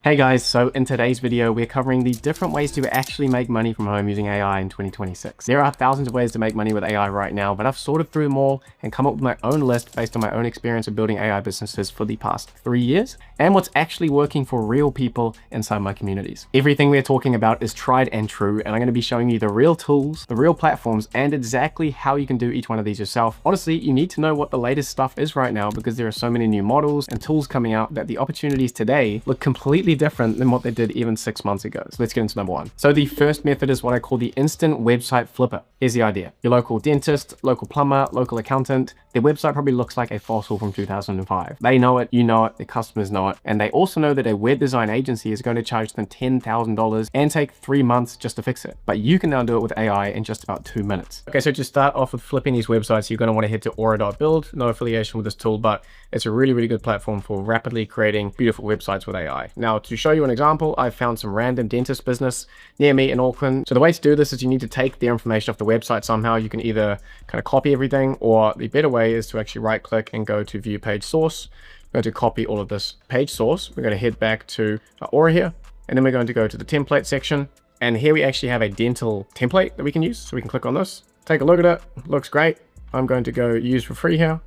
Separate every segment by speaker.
Speaker 1: Hey guys, so in today's video, we're covering the different ways to actually make money from home using AI in 2026. There are thousands of ways to make money with AI right now, but I've sorted through them all and come up with my own list based on my own experience of building AI businesses for the past 3 years and what's actually working for real people inside my communities. Everything we're talking about is tried and true, and I'm going to be showing you the real tools, the real platforms, and exactly how you can do each one of these yourself. Honestly, you need to know what the latest stuff is right now because there are so many new models and tools coming out that the opportunities today look completely different than what they did even 6 months ago. So let's get into number one. So the first method is what I call the instant website flipper. Here's the idea. Your local dentist, local plumber, local accountant, their website probably looks like a fossil from 2005. They know it, you know it, their customers know it, and they also know that a web design agency is going to charge them $10,000 and take 3 months just to fix it. But you can now do it with AI in just about 2 minutes. Okay, so to start off with flipping these websites, you're going to want to head to aura.build. No affiliation with this tool, but it's a really, really good platform for rapidly creating beautiful websites with AI. Now, to show you an example, I found some random dentist business near me in Auckland. So the way to do this is you need to take their information off the website somehow. You can either kind of copy everything, or the better way is to actually right click and go to view page source. We're going to copy all of this page source. We're going to head back to Aura here, and then we're going to go to the template section. And here we actually have a dental template that we can use. So we can click on this, take a look at it, looks great. I'm going to go use for free here.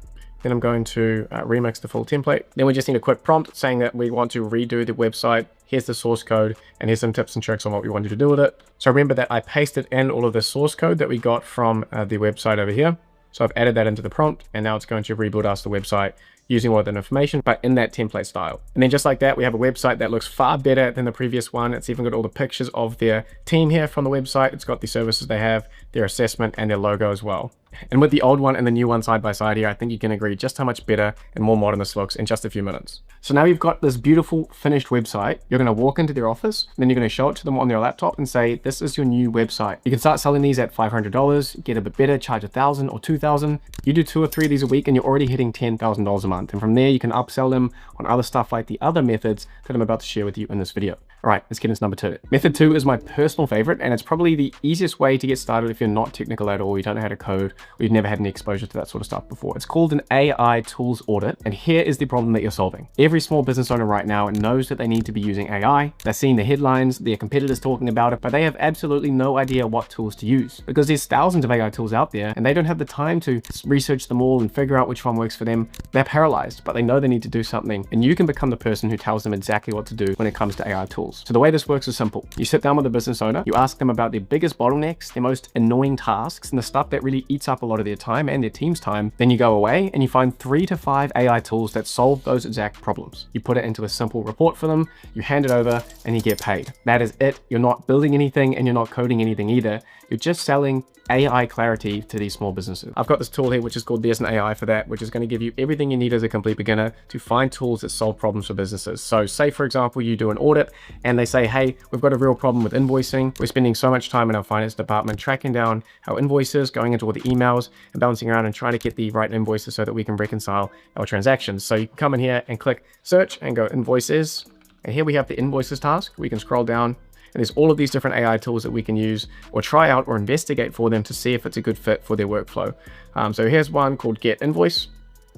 Speaker 1: Then I'm going to remix the full template. Then we just need a quick prompt saying that we want to redo the website. Here's the source code, and here's some tips and tricks on what we want you to do with it. So remember that I pasted in all of the source code that we got from the website over here. So I've added that into the prompt, and now it's going to rebuild us the website using all of that information, but in that template style. And then just like that, we have a website that looks far better than the previous one. It's even got all the pictures of their team here from the website. It's got the services they have, their assessment, and their logo as well. And with the old one and the new one side by side here, I think you can agree just how much better and more modern this looks in just a few minutes. So now you've got this beautiful finished website. You're going to walk into their office, and then you're going to show it to them on their laptop and say, this is your new website. You can start selling these at $500, get a bit better, charge $1,000 or $2,000. You do 2 or 3 of these a week and you're already hitting $10,000 a month. And from there, you can upsell them on other stuff like the other methods that I'm about to share with you in this video. All right, let's get into number 2. Method 2 is my personal favorite, and it's probably the easiest way to get started if you're not technical at all, you don't know how to code, or you've never had any exposure to that sort of stuff before. It's called an AI tools audit, and here is the problem that you're solving. Every small business owner right now knows that they need to be using AI. They're seeing the headlines, their competitors talking about it, but they have absolutely no idea what tools to use because there's thousands of AI tools out there, and they don't have the time to research them all and figure out which one works for them. They're paralyzed, but they know they need to do something, and you can become the person who tells them exactly what to do when it comes to AI tools. So the way this works is simple. You sit down with a business owner, you ask them about their biggest bottlenecks, their most annoying tasks, and the stuff that really eats up a lot of their time and their team's time. Then you go away and you find 3 to 5 AI tools that solve those exact problems. You put it into a simple report for them, you hand it over, and you get paid. That is it. You're not building anything and you're not coding anything either. You're just selling AI clarity to these small businesses. I've got this tool here, which is called There's an AI for That, which is going to give you everything you need as a complete beginner to find tools that solve problems for businesses. So say, for example, you do an audit and they say, hey, we've got a real problem with invoicing. We're spending so much time in our finance department tracking down our invoices, going into all the emails and bouncing around and trying to get the right invoices so that we can reconcile our transactions. So you can come in here and click search and go invoices. And here we have the invoices task. We can scroll down, and there's all of these different AI tools that we can use or try out or investigate for them to see if it's a good fit for their workflow. So here's one called Get Invoice.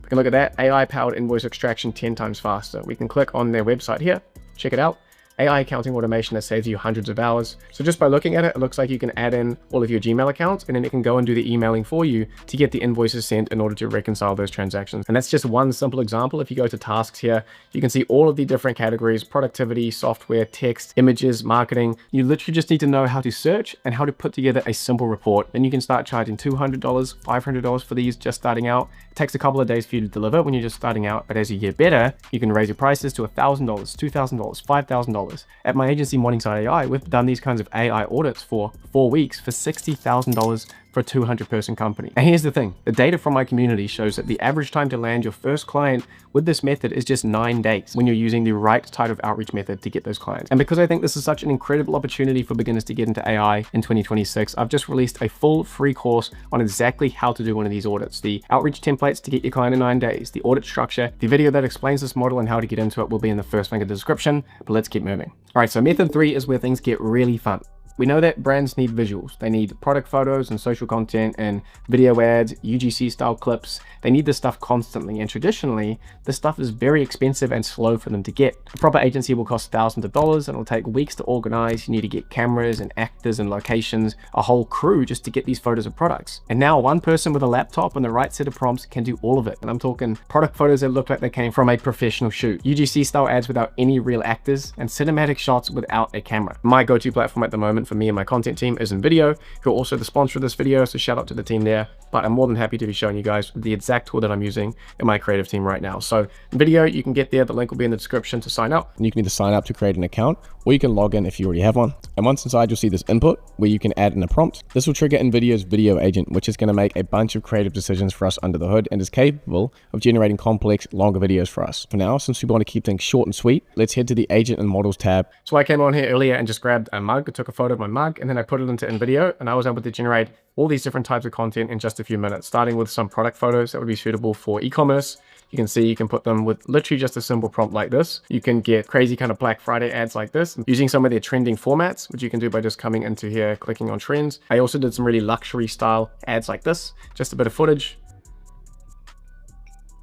Speaker 1: We can look at that. AI powered invoice extraction 10 times faster. We can click on their website here, check it out. AI accounting automation that saves you hundreds of hours. So just by looking at it, it looks like you can add in all of your Gmail accounts, and then it can go and do the emailing for you to get the invoices sent in order to reconcile those transactions. And that's just one simple example. If you go to tasks here, you can see all of the different categories: productivity, software, text, images, marketing. You literally just need to know how to search and how to put together a simple report. Then you can start charging $200, $500 for these just starting out. It takes a couple of days for you to deliver when you're just starting out, but as you get better, you can raise your prices to $1,000, $2,000, $5,000. At my agency, Morningside AI, we've done these kinds of AI audits for 4 weeks for $60,000 for a 200-person company. And here's the thing, the data from my community shows that the average time to land your first client with this method is just 9 days when you're using the right type of outreach method to get those clients. And because I think this is such an incredible opportunity for beginners to get into AI in 2026, I've just released a full free course on exactly how to do one of these audits. The outreach templates to get your client in 9 days, the audit structure, the video that explains this model and how to get into it will be in the first link in the description, but let's keep moving. All right, so method 3 is where things get really fun. We know that brands need visuals. They need product photos and social content and video ads, UGC style clips. They need this stuff constantly, and traditionally, this stuff is very expensive and slow for them to get. A proper agency will cost thousands of dollars and it'll take weeks to organize. You need to get cameras and actors and locations, a whole crew just to get these photos of products. And now one person with a laptop and the right set of prompts can do all of it. And I'm talking product photos that look like they came from a professional shoot, UGC style ads without any real actors, and cinematic shots without a camera. My go-to platform at the moment for me and my content team is InVideo, who are also the sponsor of this video, so shout out to the team there. But I'm more than happy to be showing you guys the exact tool that I'm using in my creative team right now. So InVideo, you can get there, the link will be in the description to sign up.
Speaker 2: You can either sign up to create an account, or you can log in if you already have one. And once inside, you'll see this input where you can add in a prompt. This will trigger InVideo's video agent, which is going to make a bunch of creative decisions for us under the hood and is capable of generating complex, longer videos for us. For now, since we want to keep things short and sweet, let's head to the agent and models tab.
Speaker 1: So I came on here earlier and just grabbed a mug, I took a photo of my mug, and then I put it into InVideo, and I was able to generate all these different types of content in just a few minutes, starting with some product photos that would be suitable for e-commerce. You can see you can put them with literally just a simple prompt like this. You can get crazy kind of Black Friday ads like this using some of their trending formats, which you can do by just coming into here, clicking on trends. I also did some really luxury style ads like this, just a bit of footage.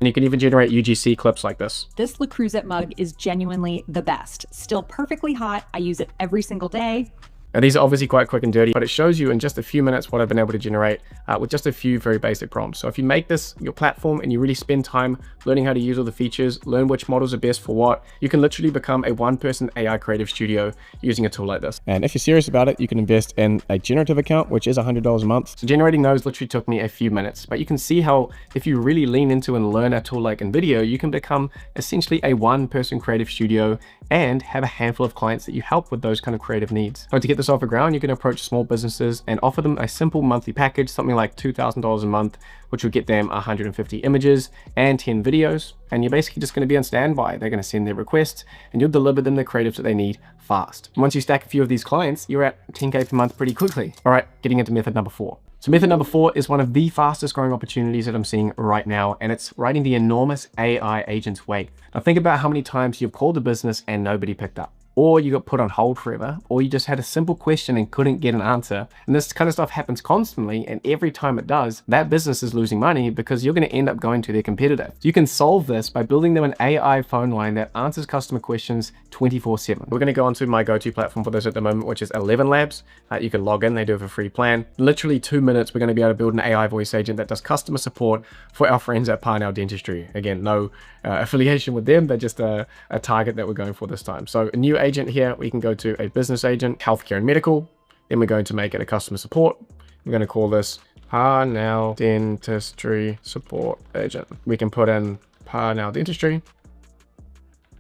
Speaker 1: And you can even generate UGC clips like this.
Speaker 3: This Le Creuset mug is genuinely the best. Still perfectly hot. I use it every single day.
Speaker 1: Now these are obviously quite quick and dirty, but it shows you in just a few minutes what I've been able to generate with just a few very basic prompts. So if you make this your platform and you really spend time learning how to use all the features, learn which models are best for what, you can literally become a one-person AI creative studio using a tool like this.
Speaker 2: And if you're serious about it, you can invest in a generative account, which is $100 a month.
Speaker 1: So generating those literally took me a few minutes, but you can see how if you really lean into and learn a tool like InVideo, you can become essentially a one-person creative studio and have a handful of clients that you help with those kind of creative needs. So to get this off the ground, you can approach small businesses and offer them a simple monthly package, something like $2,000 a month, which will get them 150 images and 10 videos. And you're basically just going to be on standby. They're going to send their requests and you'll deliver them the creatives that they need fast. And once you stack a few of these clients, you're at 10K per month pretty quickly. All right, getting into method number 4. So method number 4 is one of the fastest growing opportunities that I'm seeing right now, and it's riding the enormous AI agent's wave. Now think about how many times you've called a business and nobody picked up, or you got put on hold forever, or you just had a simple question and couldn't get an answer. And this kind of stuff happens constantly, and every time it does, that business is losing money because you're going to end up going to their competitor. So you can solve this by building them an AI phone line that answers customer questions 24/7. We're going to go onto my go-to platform for this at the moment, which is ElevenLabs. You can log in, they do have a free plan. In literally 2 minutes, we're going to be able to build an AI voice agent that does customer support for our friends at Parnell Dentistry. Again, no affiliation with them, they're just a target that we're going for this time. So a new agent here, we can go to a business agent, healthcare and medical. Then we're going to make it a customer support. We're going to call this Parnell Dentistry Support Agent. We can put in Parnell Dentistry,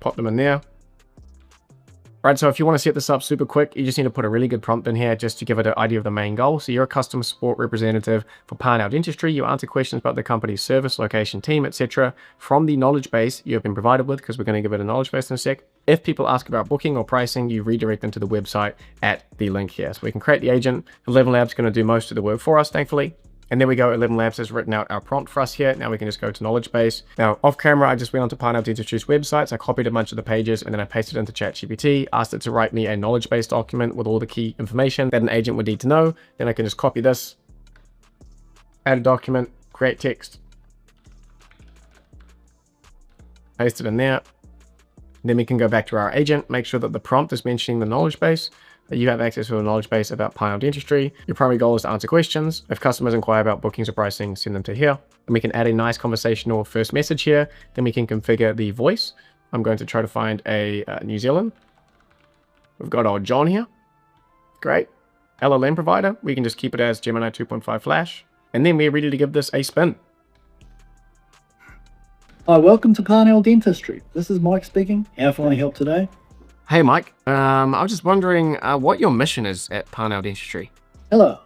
Speaker 1: pop them in there. Right, so if you want to set this up super quick, you just need to put a really good prompt in here just to give it an idea of the main goal. So you're a customer support representative for Parnell Dentistry. You answer questions about the company's service, location, team, etc. from the knowledge base you've been provided with, because we're going to give it a knowledge base in a sec. If people ask about booking or pricing, you redirect them to the website at the link here. So we can create the agent. ElevenLabs is going to do most of the work for us, thankfully. And there we go, ElevenLabs has written out our prompt for us here. Now we can just go to knowledge base. Now off camera, I just went onto Parnell Dentistry's website. So I copied a bunch of the pages and then I pasted it into ChatGPT, asked it to write me a knowledge base document with all the key information that an agent would need to know. Then I can just copy this, add a document, create text, paste it in there. Then we can go back to our agent, make sure that the prompt is mentioning the knowledge base, that you have access to a knowledge base about Parnell Dentistry. Your primary goal is to answer questions. If customers inquire about bookings or pricing, send them to here. And we can add a nice conversational first message here. Then we can configure the voice. I'm going to try to find a New Zealand. We've got old John here. Great. LLM provider. We can just keep it as Gemini 2.5 Flash. And then we're ready to give this a spin.
Speaker 4: Hi, welcome to Parnell Dentistry. This is Mike speaking. How can I help today?
Speaker 1: Hey Mike, I was just wondering what your mission is at Parnell Dentistry.
Speaker 4: Hello.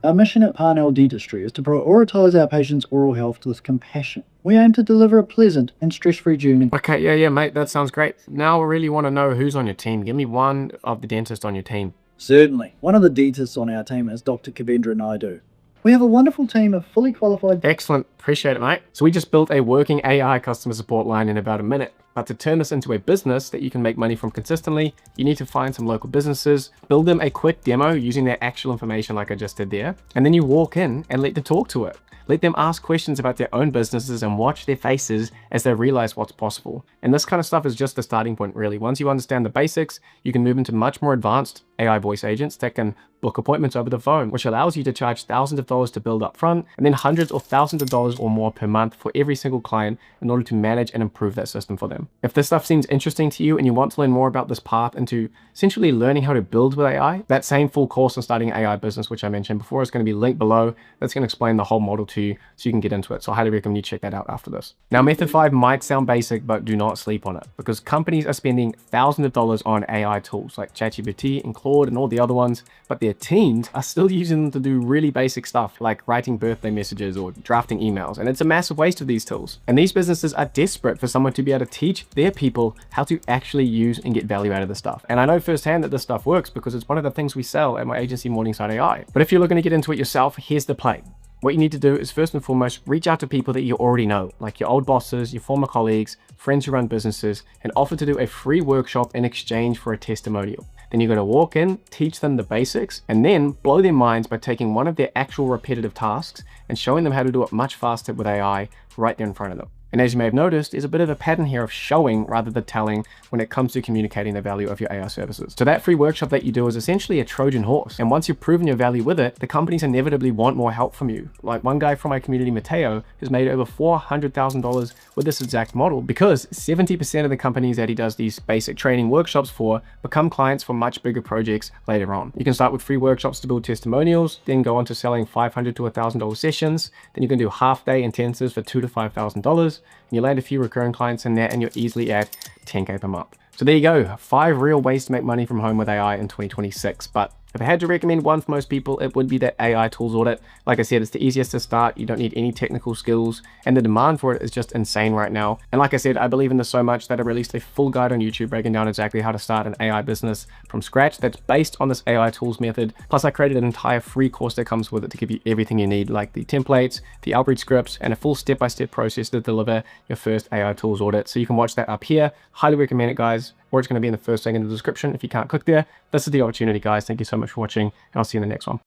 Speaker 4: Our mission at Parnell Dentistry is to prioritise our patients' oral health with compassion. We aim to deliver a pleasant and stress-free journey.
Speaker 1: Okay, yeah, mate, that sounds great. Now I really want to know who's on your team. Give me one of the dentists on your team.
Speaker 4: Certainly. One of the dentists on our team is Dr. Kavendra Naidu. We have a wonderful team of fully qualified...
Speaker 1: Excellent, appreciate it, mate. So we just built a working AI customer support line in about a minute. But to turn this into a business that you can make money from consistently, you need to find some local businesses, build them a quick demo using their actual information like I just did there, and then you walk in and let them talk to it. Let them ask questions about their own businesses and watch their faces as they realize what's possible. And this kind of stuff is just the starting point, really. Once you understand the basics, you can move into much more advanced AI voice agents that can book appointments over the phone, which allows you to charge thousands of dollars to build up front and then hundreds or thousands of dollars or more per month for every single client in order to manage and improve that system for them. If this stuff seems interesting to you and you want to learn more about this path into essentially learning how to build with AI, that same full course on starting an AI business, which I mentioned before, is going to be linked below. That's going to explain the whole model to you so you can get into it. So I highly recommend you check that out after this. Now, method 5 might sound basic, but do not sleep on it, because companies are spending thousands of dollars on AI tools like ChatGPT and Claude and all the other ones, but their teams are still using them to do really basic stuff like writing birthday messages or drafting emails. And it's a massive waste of these tools. And these businesses are desperate for someone to be able to teach their people how to actually use and get value out of this stuff. And I know firsthand that this stuff works because it's one of the things we sell at my agency, Morningside AI. But if you're looking to get into it yourself, here's the play. What you need to do is first and foremost, reach out to people that you already know, like your old bosses, your former colleagues, friends who run businesses, and offer to do a free workshop in exchange for a testimonial. Then you're going to walk in, teach them the basics, and then blow their minds by taking one of their actual repetitive tasks and showing them how to do it much faster with AI right there in front of them. And as you may have noticed, there's a bit of a pattern here of showing rather than telling when it comes to communicating the value of your AI services. So that free workshop that you do is essentially a Trojan horse. And once you've proven your value with it, the companies inevitably want more help from you. Like one guy from my community, Mateo, has made over $400,000 with this exact model because 70% of the companies that he does these basic training workshops for become clients for much bigger projects later on. You can start with free workshops to build testimonials, then go on to selling $500 to $1,000 sessions. Then you can do half-day intensives for $2,000 to $5,000. And you land a few recurring clients in there and you're easily at 10K per month. So there you go, 5 real ways to make money from home with AI in 2026. But if I had to recommend one for most people, it would be that AI tools audit. Like I said, it's the easiest to start. You don't need any technical skills, and the demand for it is just insane right now. And like I said, I believe in this so much that I released a full guide on YouTube breaking down exactly how to start an AI business from scratch that's based on this AI tools method. Plus, I created an entire free course that comes with it to give you everything you need, like the templates, the outreach scripts, and a full step-by-step process to deliver your first AI tools audit. So you can watch that up here. Highly recommend it, guys. Or it's going to be in the first link in the description if you can't click there. This is the opportunity, guys. Thank you so much for watching, and I'll see you in the next one.